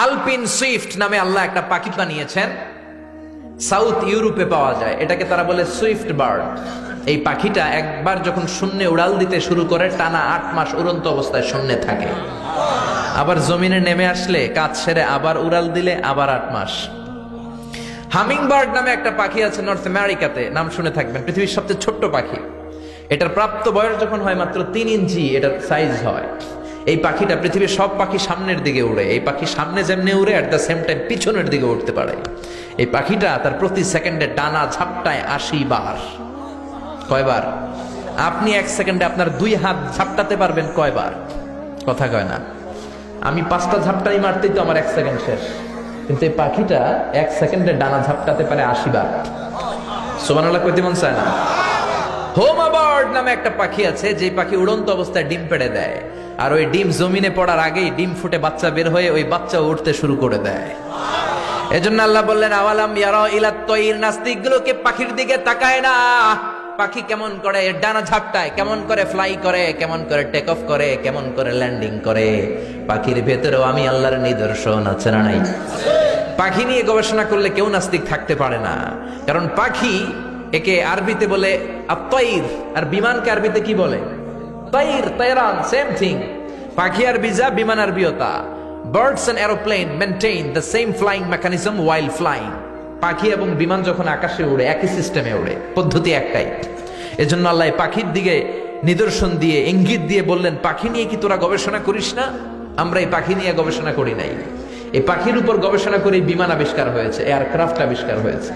আলপিন Swift নামে আল্লাহ একটা পাখি বানিয়েছেন, সাউথ ইউরোপে পাওয়া যায়। এটাকে তারা বলে সুইফট বার্ড। এই পাখিটা একবার যখন শূন্যে উড়াল দিতে শুরু করে টানা 8 মাস উড়ন্ত অবস্থায় শূন্যে থাকে, আবার জমিনে নেমে আসলে কাজ সেরে আবার উড়াল দিলে আবার 8 মাস। হামিং বার্ড নামে একটা পাখি আছে নর্থ আমেরিকাতে, নাম শুনে থাকবেন, পৃথিবীর সবচেয়ে ছোট্ট পাখি। এটার প্রাপ্ত বয়স যখন হয় মাত্র 3 ইঞ্চি এটার সাইজ হয়। এই পাখিটা পৃথিবীর সব পাখি সামনের দিকে উড়ে, এই পাখি সামনে যেমনি উড়ে অ্যাট দ্য সেম টাইম পিছনের দিকে উঠতে পারে। এই পাখিটা তার প্রতি সেকেন্ডে ডানা ঝাপটায় 80 বার। কয়বার? আপনি 1 সেকেন্ডে আপনার 2 হাত ঝাপটাতে পারবেন কয়বার? কথা কয় না। আমি 5টা ঝাপটাই মারতেই তো আমার 1 সেকেন্ড শেষ, কিন্তু এই পাখিটা 1 সেকেন্ডে ডানা ঝাপটাতে পারে 80 বার। সুবহানাল্লাহ কইতে মন চায় না? হোমা বার্ড নামে একটা পাখি আছে, যে পাখি উড়ন্ত অবস্থায় ডিম পেড়ে দেয়, আর ওই ডিম জমিনে পড়ার আগেই ডিম ফুটে বাচ্চা বের হয়ে ওই বাচ্চা উঠতে শুরু করে দেয়। এজন্য আল্লাহ বললেন আওয়ালাম ইয়ারা ইলাত তায়ির, নাস্তিকগুলোকে পাখির দিকে তাকায় না। পাখি কেমন করে ডানা ঝাপটায়, কেমন করে ফ্লাই করে, কেমন করে টেক অফ করে, কেমন করে ল্যান্ডিং করে। পাখির ভেতরেও আমি আল্লাহর নিদর্শন আছে না নাই? পাখি নিয়ে গবেষণা করলে কেউ নাস্তিক থাকতে পারে না, কারণ পাখি একে আরবিতে বলে আত-তায়ির, আর বিমানকে আরবিতে কি বলে? তায়ির, তায়রান, সেম থিং। পাখি আর বিজা, বিমান আর বিয়তা। Birds and aeroplane maintain the same flying mechanism while flying. পাখি এবং বিমান যখন আকাশে উড়ে একই সিস্টেমে উড়ে, পদ্ধতি একটাই। এজন্য আল্লাহ পাখির দিকে নিদর্শন দিয়ে ইঙ্গিত দিয়ে বললেন, পাখি নিয়ে কি তোরা গবেষণা করিস না? আমরা এই পাখি নিয়ে গবেষণা করি নাই, এই পাখির উপর গবেষণা করে বিমান আবিষ্কার হয়েছে, এয়ারক্রাফট আবিষ্কার হয়েছে।